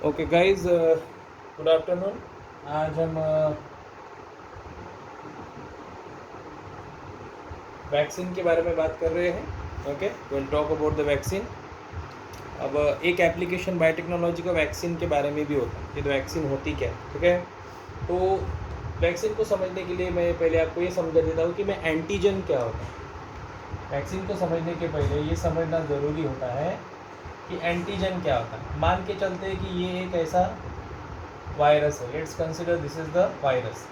Okay guys, good afternoon. आज हम vaccine के बारे में बात कर रहे हैं। Okay, will talk about the vaccine. अब एक एप्लीकेशन बायोटेक्नोलॉजी का वैक्सीन के बारे में भी होता है कि वैक्सीन होती क्या है। ठीक है, तो वैक्सीन को समझने के लिए मैं पहले आपको ये समझा देता हूँ कि मैं एंटीजन क्या होता है। वैक्सीन को समझने के पहले ये समझना ज़रूरी होता है कि एंटीजन क्या होता है। मान के चलते हैं कि ये एक ऐसा वायरस है, let's consider this is the virus.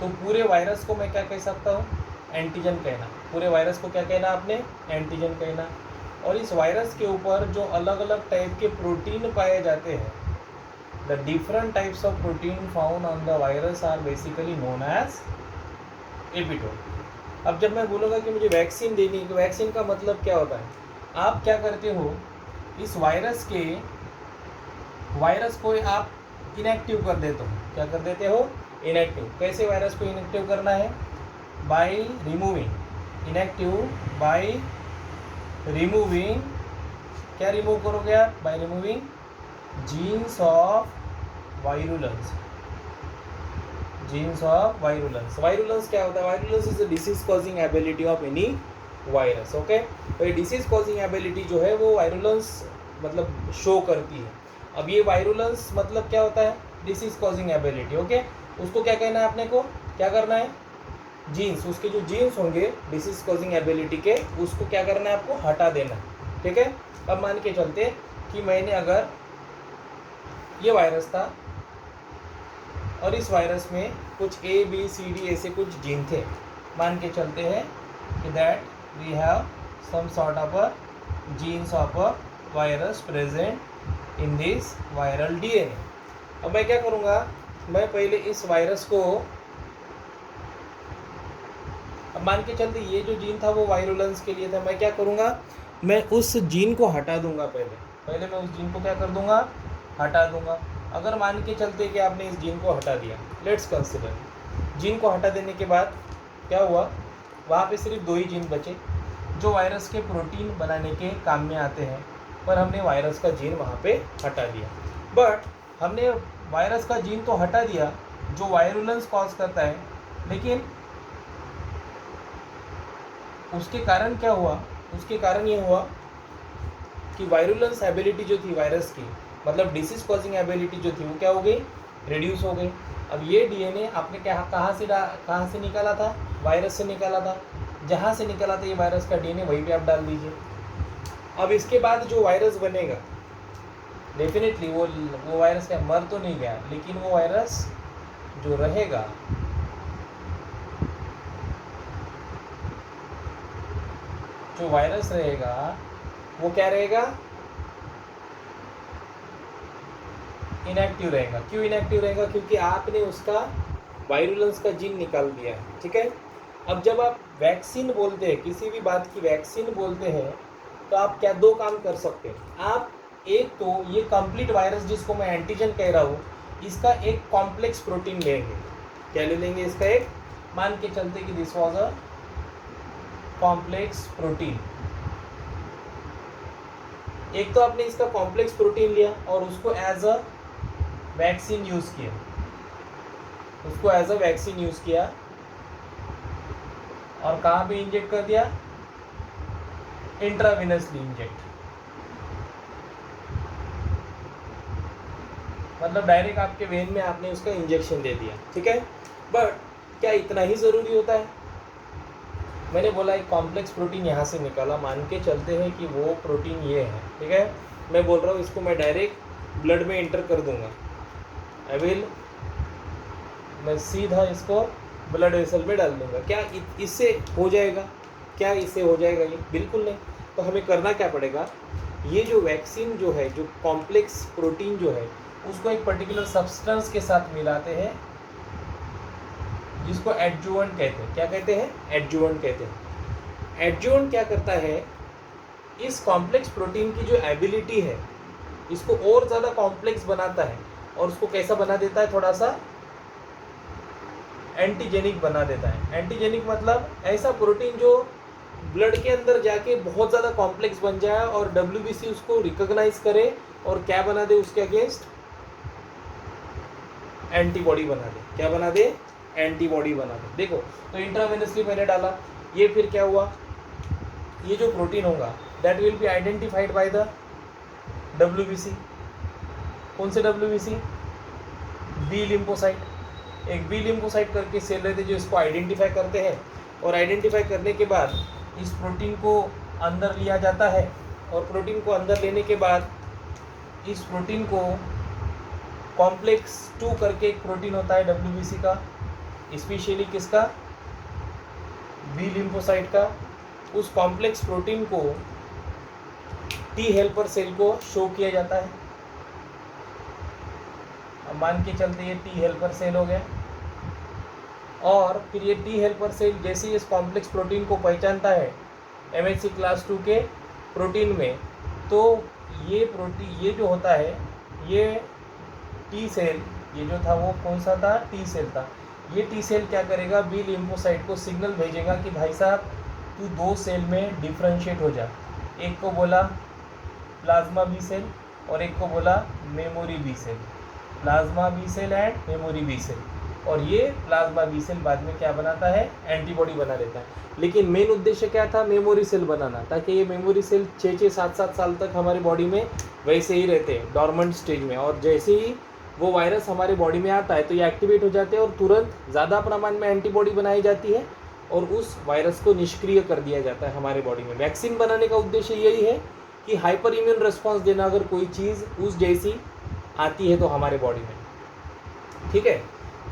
तो पूरे वायरस को मैं क्या कह सकता हूँ? एंटीजन कहना। पूरे वायरस को क्या कहना आपने? एंटीजन कहना। और इस वायरस के ऊपर जो अलग अलग टाइप के प्रोटीन पाए जाते हैं, the different types of protein found on the virus are basically known as epitope. अब जब मैं बोलूँगा कि मुझे वैक्सीन देनी है, तो वैक्सीन का मतलब क्या होता है? आप क्या करते हो, इस वायरस को आप इनएक्टिव कर देते हो। क्या कर देते हो? इनएक्टिव। कैसे वायरस को इनएक्टिव करना है? By removing. Inactive by removing. क्या रिमूव करोगे आप? By removing jeans of virulence. Jeans of virulence. Virulence क्या होता है? Virulence is the disease causing ability of any virus. Okay, तो ये डिसीज कॉजिंग एबिलिटी जो है वो वायरुलेंस मतलब शो करती है। अब ये वायरुलेंस मतलब क्या होता है? Disease causing ability. ओके, उसको क्या कहना है आपने को? क्या करना है? जीन्स, उसके जो जीन्स होंगे डिसीज कॉजिंग एबिलिटी के, उसको क्या करना है आपको? हटा देना। ठीक है, अब मान के चलते कि मैंने अगर ये वायरस था और इस वायरस में कुछ ABCD ऐसे कुछ जीन थे। मान के चलते हैं कि that we have some sort of a genes of a virus present in this viral DNA। अब मैं क्या करूँगा? मैं पहले इस वायरस को, अब मान के चलते ये जो जीन था वो वायरुलेंस के लिए था, मैं क्या करूँगा? मैं उस जीन को हटा दूंगा। पहले मैं उस जीन को क्या कर दूंगा? हटा दूंगा। अगर मान के चलते कि आपने इस जीन को हटा दिया, लेट्स कंसिडर, जीन को हटा देने के बाद क्या हुआ? वहाँ पे सिर्फ 2 ही जीन बचे जो वायरस के प्रोटीन बनाने के काम में आते हैं, पर हमने वायरस का जीन वहाँ पे हटा दिया। बट हमने वायरस का जीन तो हटा दिया जो वायरुलेंस कॉज करता है, लेकिन उसके कारण क्या हुआ? उसके कारण ये हुआ कि वायरुलेंस एबिलिटी जो थी वायरस की, मतलब डिसीज कॉजिंग एबिलिटी जो थी, वो क्या हो गई? रिड्यूस हो गई। अब ये DNA आपने कहाँ से निकाला था? वायरस से निकाला था। जहाँ से निकाला था ये वायरस का DNA, वहीं पे आप डाल दीजिए। अब इसके बाद जो वायरस बनेगा, डेफिनेटली वो वायरस क्या मर तो नहीं गया, लेकिन वो वायरस जो रहेगा, जो वायरस रहेगा वो क्या रहेगा? इनएक्टिव रहेगा। क्यों इनएक्टिव रहेगा? क्योंकि आपने उसका वायरुलेंस का जीन निकाल दिया है। ठीक है, अब जब आप वैक्सीन बोलते हैं, किसी भी बात की वैक्सीन बोलते हैं, तो आप क्या 2 काम कर सकते हैं आप? एक तो ये कंप्लीट वायरस जिसको मैं एंटीजन कह रहा हूँ, इसका एक कॉम्प्लेक्स प्रोटीन लेंगे। क्या ले लेंगे? इसका एक, मान के चलते कि this was a complex protein. एक तो आपने इसका कॉम्प्लेक्स प्रोटीन लिया और उसको एज अ वैक्सीन यूज़ किया, उसको एज अ वैक्सीन यूज़ किया और कहाँ पे इंजेक्ट कर दिया? इंट्रावेनसली इंजेक्ट, मतलब डायरेक्ट आपके वेन में आपने उसका इंजेक्शन दे दिया। ठीक है, बट क्या इतना ही ज़रूरी होता है? मैंने बोला एक कॉम्प्लेक्स प्रोटीन यहाँ से निकाला, मान के चलते हैं कि वो प्रोटीन ये है। ठीक है, मैं बोल रहा हूँ इसको मैं डायरेक्ट ब्लड में एंटर कर दूंगा। मैं सीधा इसको ब्लड वेसल में डाल दूंगा। क्या इससे हो जाएगा? क्या इससे हो जाएगा? ये बिल्कुल नहीं। तो हमें करना क्या पड़ेगा? ये जो वैक्सीन जो है, जो कॉम्प्लेक्स प्रोटीन जो है, उसको एक पर्टिकुलर सब्सटेंस के साथ मिलाते हैं जिसको एडजुवेंट कहते हैं। क्या कहते हैं? एडजुवेंट कहते हैं। एडजुवेंट क्या करता है? इस कॉम्प्लेक्स प्रोटीन की जो एबिलिटी है, इसको और ज़्यादा कॉम्प्लेक्स बनाता है और उसको कैसा बना देता है? थोड़ा सा एंटीजेनिक बना देता है। एंटीजेनिक मतलब ऐसा प्रोटीन जो ब्लड के अंदर जाके बहुत ज़्यादा कॉम्प्लेक्स बन जाए और WBC उसको रिकॉग्नाइज करे और क्या बना दे उसके अगेंस्ट? एंटीबॉडी बना दे। क्या बना दे? एंटीबॉडी बना दे। देखो तो इंट्रावेनसली मैंने डाला, ये फिर क्या हुआ, ये जो प्रोटीन होगा that will be identified by the WBC। कौन से WBC? B lymphocyte. एक बी लिम्फोसाइट करके सेल रहते जो इसको आइडेंटिफाई करते हैं, और आइडेंटिफाई करने के बाद इस प्रोटीन को अंदर लिया जाता है, और प्रोटीन को अंदर लेने के बाद इस प्रोटीन को कॉम्प्लेक्स 2 करके एक प्रोटीन होता है WBC का, स्पेशली किसका? बी लिम्फोसाइट का। उस कॉम्प्लेक्स प्रोटीन को टी हेल्पर सेल को शो किया जाता है। अब मान के चलते ये टी हेल्पर सेल हो गया, और फिर ये टी हेल्पर सेल जैसे ही इस कॉम्प्लेक्स प्रोटीन को पहचानता है MHC क्लास 2 के प्रोटीन में, तो ये प्रोटीन, ये जो होता है, ये टी सेल, ये जो था वो कौन सा था? टी सेल था। ये टी सेल क्या करेगा? बी लिम्फोसाइट को सिग्नल भेजेगा कि भाई साहब तू 2 सेल में डिफ्रेंशिएट हो जा। एक को बोला प्लाज्मा बी सेल और एक को बोला memory B cell. Plasma B cell and memory B cell. और ये प्लाज्मा बी सेल बाद में क्या बनाता है? एंटीबॉडी बना देता है। लेकिन मेन उद्देश्य क्या था? मेमोरी सेल बनाना, ताकि ये मेमोरी सेल 6-6, 7-7 साल तक हमारी बॉडी में वैसे ही रहते हैं डॉर्मेंट स्टेज में, और जैसे ही वो वायरस हमारे बॉडी में आता है तो ये एक्टिवेट हो जाते हैं और तुरंत ज़्यादा प्रमाण में एंटीबॉडी बनाई जाती है और उस वायरस को निष्क्रिय कर दिया जाता है हमारे बॉडी में। वैक्सीन बनाने का उद्देश्य यही है कि हाइपर इम्यून रिस्पॉन्स देना, अगर कोई चीज़ उस जैसी आती है तो हमारे बॉडी में। ठीक है,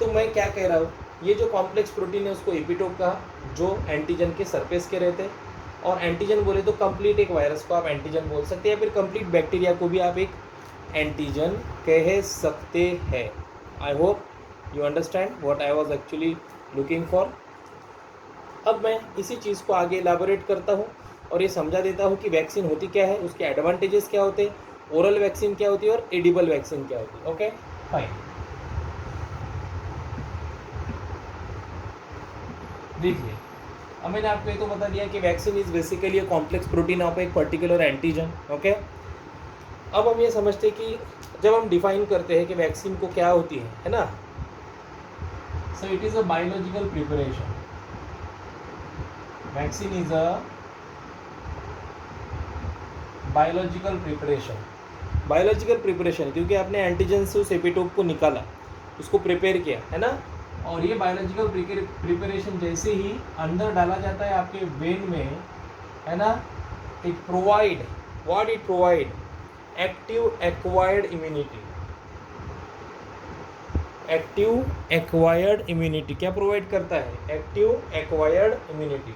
तो मैं क्या कह रहा हूँ, ये जो कॉम्प्लेक्स प्रोटीन है उसको एपिटोप का, जो एंटीजन के सरफेस के रहते हैं, और एंटीजन बोले तो कंप्लीट एक वायरस को आप एंटीजन बोल सकते हैं, या फिर कंप्लीट बैक्टीरिया को भी आप एक एंटीजन कह सकते हैं। I hope you understand what I was actually looking for. अब मैं इसी चीज़ को आगे एलाबोरेट करता हूँ और ये समझा देता हूँ कि वैक्सीन होती क्या है, उसके एडवांटेजेस क्या होते हैं, ओरल वैक्सीन क्या होती है और एडिबल वैक्सीन क्या होती है। Okay fine. देखिए, अब मैंने आपको ये तो बता दिया कि vaccine is basically a complex protein of एक पर्टिकुलर एंटीजन। ओके, अब हम ये समझते हैं कि जब हम डिफाइन करते हैं कि वैक्सीन को क्या होती है ना, so it is a biological preparation. Vaccine is a biological preparation. Biological preparation क्योंकि आपने एंटीजन से उस एपिटोप को निकाला, उसको प्रिपेयर किया है ना, और ये बायोलॉजिकल प्रिपरेशन जैसे ही अंदर डाला जाता है आपके वेन में, है ना, it provide what it provide active acquired immunity. Active acquired immunity क्या प्रोवाइड करता है? Active acquired immunity.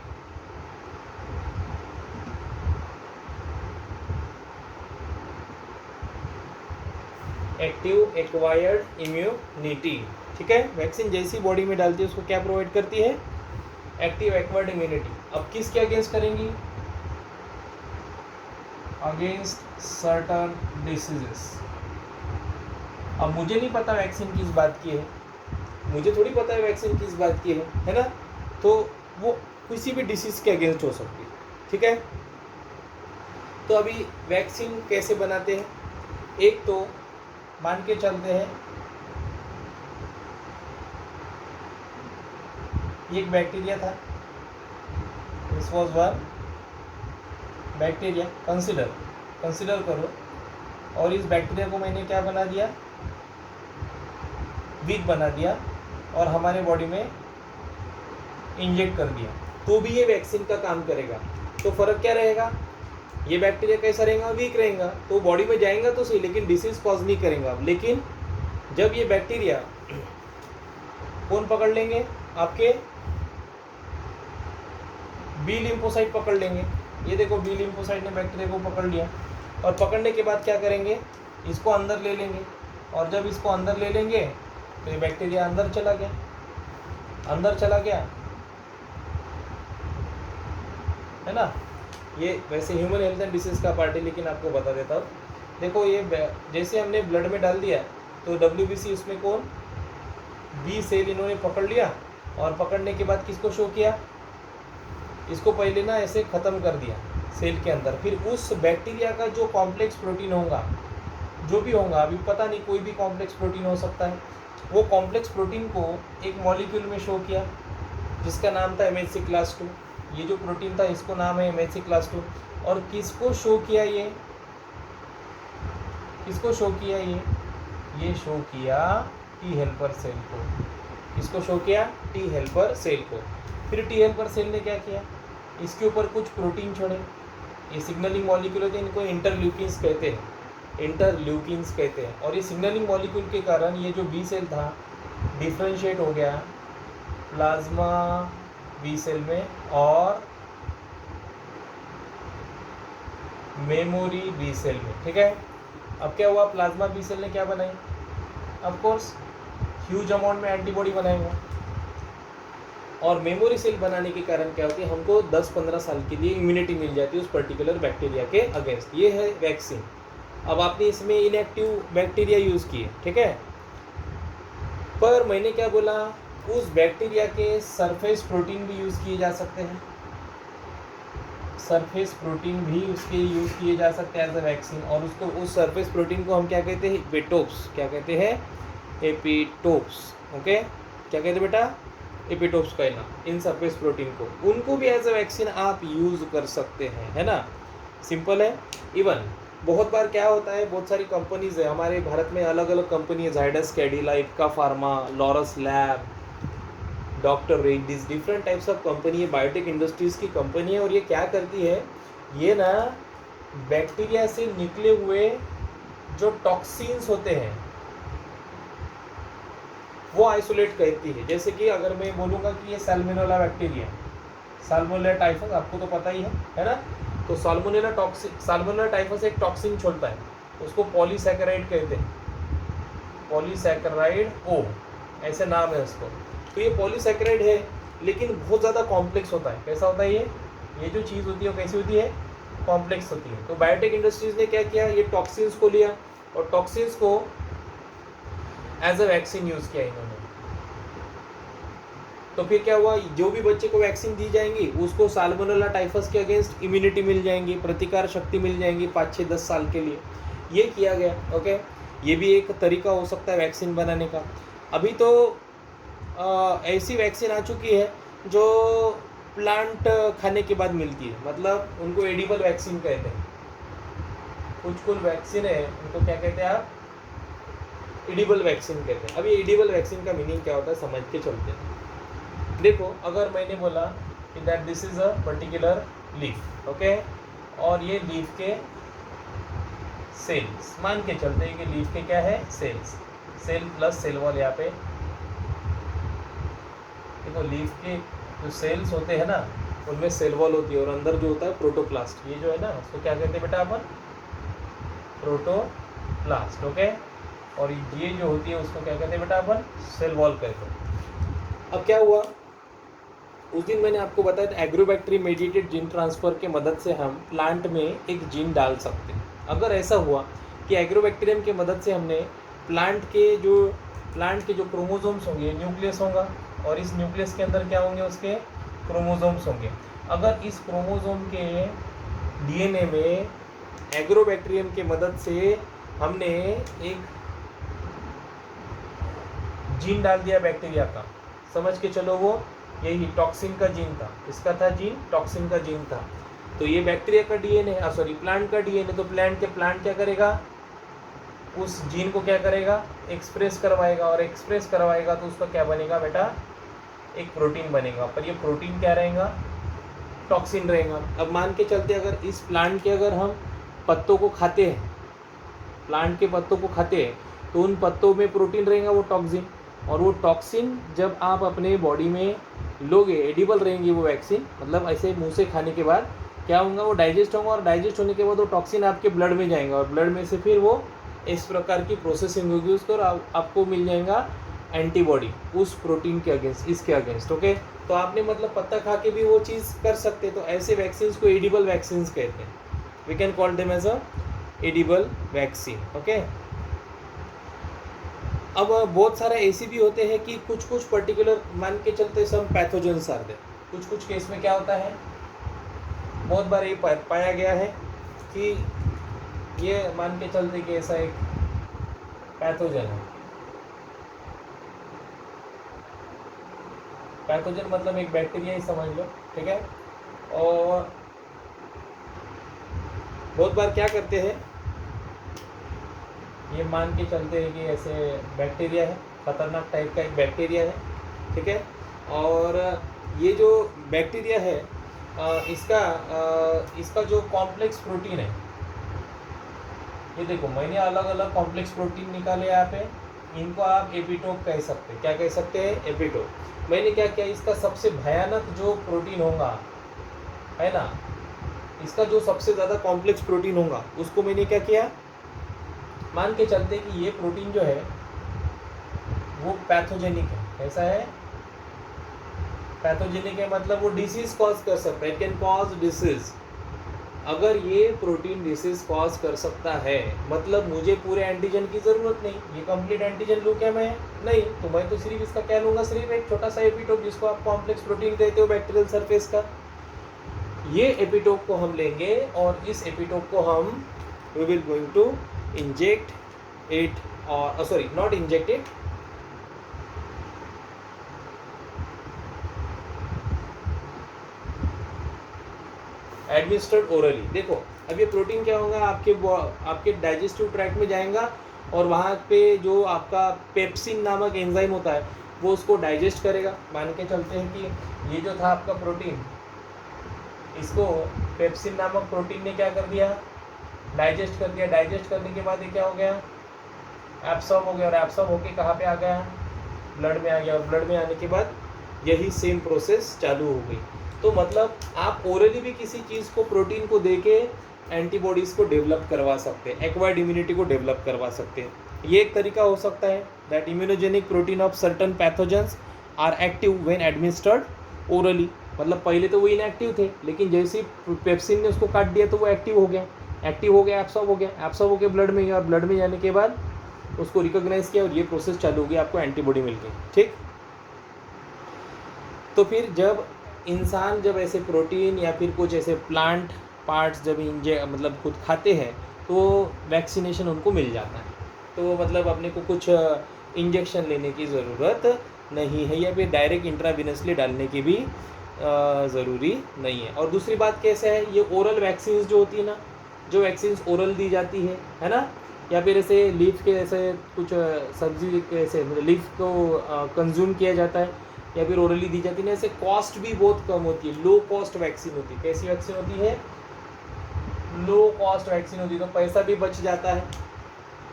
Active acquired immunity. ठीक है, वैक्सीन जैसी बॉडी में डालती है उसको क्या प्रोवाइड करती है? Active acquired immunity. अब किसके अगेंस्ट करेंगी? Against certain diseases. अब मुझे नहीं पता वैक्सीन किस बात की है, मुझे थोड़ी पता है वैक्सीन किस बात की है ना, तो वो किसी भी डिसीज़ के अगेंस्ट हो सकती है। ठीक है, तो अभी वैक्सीन कैसे बनाते हैं? एक तो मान के चलते हैं ये एक बैक्टीरिया था, this was one bacteria, consider करो, और इस बैक्टीरिया को मैंने क्या बना दिया? वीक बना दिया और हमारे बॉडी में इंजेक्ट कर दिया, तो भी ये वैक्सीन का काम करेगा। तो फ़र्क क्या रहेगा? ये बैक्टीरिया कैसा रहेगा? वीक रहेगा, तो बॉडी में जाएगा तो सही, लेकिन डिसीज़ कॉज नहीं करेगा। लेकिन जब ये बैक्टीरिया कौन पकड़ लेंगे? आपके बी लिम्फोसाइट पकड़ लेंगे। ये देखो, बी लिम्फोसाइट ने बैक्टीरिया को पकड़ लिया, और पकड़ने के बाद क्या करेंगे? इसको अंदर ले लेंगे, और जब इसको अंदर ले लेंगे तो ये बैक्टीरिया अंदर चला गया, है ना। ये वैसे ह्यूमन हेल्थ एंड डिसीज़ का पार्ट है, लेकिन आपको बता देता हूँ। देखो, ये जैसे हमने ब्लड में डाल दिया तो WBC उसमें कौन? बी सेल इन्होंने पकड़ लिया, और पकड़ने के बाद किसको शो किया? इसको पहले ना ऐसे ख़त्म कर दिया सेल के अंदर। फिर उस बैक्टीरिया का जो कॉम्प्लेक्स प्रोटीन होगा जो भी होगा, अभी पता नहीं, कोई भी कॉम्प्लेक्स प्रोटीन हो सकता है। वो कॉम्प्लेक्स प्रोटीन को एक मॉलिक्यूल में शो किया जिसका नाम था MHC क्लास 2। ये जो प्रोटीन था इसको नाम है MHC क्लास 2। और किसको शो किया, ये किसको शो किया, ये शो किया टी हेल्पर सेल को। किसको शो किया, टी हेल्पर सेल को। फिर टी हेल्पर सेल ने क्या किया, इसके ऊपर कुछ प्रोटीन छोड़े। ये सिग्नलिंग मॉलिक्यूल होते हैं, इनको इंटरल्यूकिन्स कहते हैं, इंटरल्यूकिन्स कहते हैं। और ये सिग्नलिंग मॉलिक्यूल के कारण ये जो बी सेल था डिफ्रेंशिएट हो गया प्लाज्मा बी सेल में और मेमोरी बी सेल में, ठीक है। अब क्या हुआ, प्लाज्मा बी सेल ने क्या बनाई, ऑफ कोर्स ह्यूज अमाउंट में एंटीबॉडी बनाएंगे। और मेमोरी सेल बनाने के कारण क्या होती है, हमको 10-15 साल के लिए इम्यूनिटी मिल जाती है उस पर्टिकुलर बैक्टीरिया के अगेंस्ट। ये है वैक्सीन। अब आपने इसमें इनएक्टिव बैक्टीरिया यूज़ किए, ठीक है, पर मैंने क्या बोला, उस बैक्टीरिया के सरफेस प्रोटीन भी यूज़ किए जा सकते हैं। सरफेस प्रोटीन भी उसके यूज़ किए जा सकते हैं एज अ वैक्सीन। और उसको, उस सरफेस प्रोटीन को हम क्या कहते हैं, एपिटोप्स। क्या कहते हैं, एपिटोप्स। ओके, क्या कहते हैं बेटा, एपिटोप्स कहना इन सरफेस प्रोटीन को। उनको भी एज अ वैक्सीन आप यूज़ कर सकते हैं, है ना, सिंपल है। इवन बहुत बार क्या होता है, बहुत सारी कंपनीज है हमारे भारत में, अलग अलग कंपनी है, Zydus Cadila, Ipca pharma, Laurus lab, doctor Reddy's, different types of company है, बायोटेक इंडस्ट्रीज़ की कंपनी है। और ये क्या करती है, ये ना बैक्टीरिया से निकले हुए जो टॉक्सिन्स होते हैं वो आइसोलेट करती है। जैसे कि अगर मैं बोलूँगा कि ये सैल्मोनेला बैक्टीरिया, साल्मोनेला टाइफस आपको तो पता ही है ना। तो साल्मोनेला टाइफस एक टॉक्सिन छोड़ता है, उसको पॉलीसैकेराइड कहते हैं, पॉलीसैकेराइड ओ ऐसे नाम है उसको। तो ये पॉलीसैकेराइड है लेकिन बहुत ज़्यादा कॉम्प्लेक्स होता है। कैसा होता है ये जो चीज़ होती है वो कैसी होती है, कॉम्प्लेक्स होती है। तो बायोटेक इंडस्ट्रीज़ ने क्या किया, ये टॉक्सिन्स को लिया और टॉक्सिन्स को एज अ वैक्सीन यूज़ किया इन्होंने। तो फिर क्या हुआ, जो भी बच्चे को वैक्सीन दी जाएंगी उसको साल्मोनेला टाइफस के अगेंस्ट इम्यूनिटी मिल जाएंगी, प्रतिकार शक्ति मिल जाएंगी 5-6-10 साल के लिए। ये किया गया। ओके, ये भी एक तरीका हो सकता है वैक्सीन बनाने का। अभी तो ऐसी वैक्सीन आ चुकी है जो प्लांट खाने के बाद मिलती है, मतलब उनको एडिबल वैक्सीन कहते हैं। कुछ वैक्सीन है उनको क्या कहते हैं आप, एडिबल वैक्सीन कहते हैं। अब ये एडिबल वैक्सीन का मीनिंग क्या होता है समझ के चलते हैं। देखो, अगर मैंने बोला कि that this is a particular leaf, okay, और ये लीफ के सेल्स, मान के चलते हैं कि लीफ के क्या है, cells, cell plus cell wall. यहाँ पे देखो, लीफ के जो सेल्स होते हैं ना उनमें सेल वॉल होती है और अंदर जो होता है प्रोटोप्लास्ट। ये जो है ना उसको क्या कहते हैं बेटा अपन, प्रोटोप्लास्ट। ओके, और ये जो होती है उसको क्या कहते हैं बेटा अपन, सेल वॉल कहते हैं। अब क्या हुआ, उस दिन मैंने आपको बताया था एग्रोबैक्टीरियम मेडिएटेड जीन ट्रांसफ़र के मदद से हम प्लांट में एक जीन डाल सकते हैं। अगर ऐसा हुआ कि एग्रोबैक्टीरियम की मदद से हमने प्लांट के जो क्रोमोसोम्स होंगे, न्यूक्लियस होगा और इस न्यूक्लियस के अंदर क्या होंगे, उसके क्रोमोसोम्स होंगे। अगर इस क्रोमोसोम के डीएनए में एग्रोबैक्टीरियम की मदद से हमने एक जीन डाल दिया बैक्टीरिया का, समझ के चलो वो यही टॉक्सिन का जीन था। इसका था जीन, टॉक्सिन का जीन था। तो ये बैक्टीरिया का डीएनए, प्लांट का डीएनए, तो प्लांट क्या करेगा, उस जीन को क्या करेगा, एक्सप्रेस करवाएगा, और एक्सप्रेस करवाएगा तो उसका क्या बनेगा बेटा, एक प्रोटीन बनेगा। पर ये प्रोटीन क्या रहेगा, टॉक्सिन रहेगा। अब मान के चलते अगर इस प्लांट के अगर हम पत्तों को खाते हैं, प्लांट के पत्तों को खाते हैं तो उन पत्तों में प्रोटीन रहेगा, वो टॉक्सिन। और वो टॉक्सिन जब आप अपने बॉडी में लोगे, एडिबल रहेंगी वो वैक्सीन, मतलब ऐसे मुंह से खाने के बाद क्या होगा, वो डाइजेस्ट होगा और डाइजेस्ट होने के बाद वो टॉक्सिन आपके ब्लड में जाएगा और ब्लड में से फिर वो इस प्रकार की प्रोसेसिंग होगी उसको और आपको मिल जाएगा एंटीबॉडी उस प्रोटीन के अगेंस्ट, इसके अगेंस्ट। ओके, तो आपने मतलब पत्ता खा के भी वो चीज़ कर सकते। तो ऐसे वैक्सीन को एडिबल वैक्सीन कहते हैं। We can call them as a edible vaccine. Okay, अब बहुत सारे ऐसे भी होते हैं कि कुछ पर्टिकुलर मान के चलते सब पैथोजेंस आर देयर। कुछ केस में क्या होता है, बहुत बार ये पाया गया है कि ये मान के चलते कि ऐसा एक पैथोजन है। पैथोजन मतलब एक बैक्टीरिया ही समझ लो, ठीक है। और बहुत बार क्या करते हैं, ये मान के चलते हैं कि ऐसे बैक्टीरिया है, खतरनाक टाइप का एक बैक्टीरिया है, ठीक है। और ये जो बैक्टीरिया है इसका जो कॉम्प्लेक्स प्रोटीन है, ये देखो मैंने अलग अलग कॉम्प्लेक्स प्रोटीन निकाले यहाँ पे, इनको आप एपिटोप कह सकते हैं। क्या कह सकते हैं? एपिटोप। मैंने क्या किया, इसका सबसे भयानक जो प्रोटीन होगा, है ना, इसका जो सबसे ज़्यादा कॉम्प्लेक्स प्रोटीन होगा उसको मैंने क्या किया, मान के चलते कि ये प्रोटीन जो है वो पैथोजेनिक है। ऐसा है, पैथोजेनिक है मतलब वो डिसीज कॉज कर सकता है, इट कैन कॉज डिसीज। अगर ये प्रोटीन डिसीज कॉज कर सकता है मतलब मुझे पूरे एंटीजन की ज़रूरत नहीं, ये कंप्लीट एंटीजन लूँ क्या मैं? नहीं, तो मैं तो सिर्फ इसका क्या लूँगा, सिर्फ एक छोटा सा एपिटोप जिसको आप कॉम्प्लेक्स प्रोटीन कहते हो बैक्टीरियल सरफेस का। ये एपिटोप को हम लेंगे और इस एपिटोप को हम we will going to inject it, और sorry not inject it, administered orally. देखो अब ये प्रोटीन क्या होगा, आपके डाइजेस्टिव ट्रैक्ट में जाएगा और वहाँ पे जो आपका पेप्सिन नामक एंजाइम होता है वो उसको डाइजेस्ट करेगा। मान के चलते हैं कि ये जो था आपका प्रोटीन, इसको पेप्सिन नामक प्रोटीन ने क्या कर दिया, डाइजेस्ट कर दिया। डाइजेस्ट करने के बाद ये क्या हो गया, एब्सॉर्ब हो गया, और एब्सॉर्ब होके कहाँ पे आ गया, ब्लड में आ गया, और ब्लड में आने के बाद यही सेम प्रोसेस चालू हो गई। तो मतलब आप ओरली भी किसी चीज़ को, प्रोटीन को देके एंटीबॉडीज़ को डेवलप करवा सकते हैं, एक्वायर्ड इम्यूनिटी को डेवलप करवा सकते हैं। ये एक तरीका हो सकता है that immunogenic protein of certain pathogens are active when administered orally. मतलब पहले तो वो इनएक्टिव थे, लेकिन जैसे ही पेप्सिन ने उसको काट दिया तो वो एक्टिव हो गया, एब्सॉर्ब हो गया, एब्सॉर्ब हो गया ब्लड में, और ब्लड में जाने के बाद उसको रिकॉग्नाइज किया और ये प्रोसेस चालू हो गई, आपको एंटीबॉडी मिल गई, ठीक। तो फिर जब इंसान जब ऐसे प्रोटीन या फिर कुछ ऐसे प्लांट पार्ट्स जब मतलब खुद खाते हैं तो वैक्सीनेशन उनको मिल जाता है। तो मतलब अपने को कुछ इंजेक्शन लेने की ज़रूरत नहीं है, या फिर डायरेक्ट इंट्रावेनसली डालने की भी ज़रूरी नहीं है। और दूसरी बात कैसे है, ये ओरल वैक्सीन जो होती है ना, जो वैक्सीन ओरल दी जाती है ना, या फिर ऐसे लीफ के ऐसे कुछ सब्जी के ऐसे मतलब लीफ को कंज्यूम किया जाता है या फिर ओरली दी जाती है, ऐसे कॉस्ट भी बहुत कम होती है, लो कॉस्ट वैक्सीन होती है। कैसी वैक्सीन होती है? लो कॉस्ट वैक्सीन होती है, तो पैसा भी बच जाता है,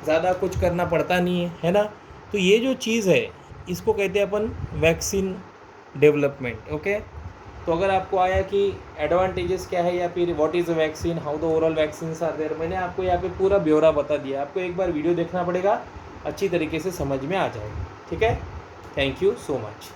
ज़्यादा कुछ करना पड़ता नहीं है ना। तो ये जो चीज़ है इसको कहते हैं अपन वैक्सीन डेवलपमेंट, ओके। तो अगर आपको आया कि एडवांटेजेस क्या है या फिर what is a vaccine, how the oral vaccine are there, मैंने आपको यहाँ पे पूरा ब्यौरा बता दिया। आपको एक बार वीडियो देखना पड़ेगा, अच्छी तरीके से समझ में आ जाएगा, ठीक है। Thank you so much.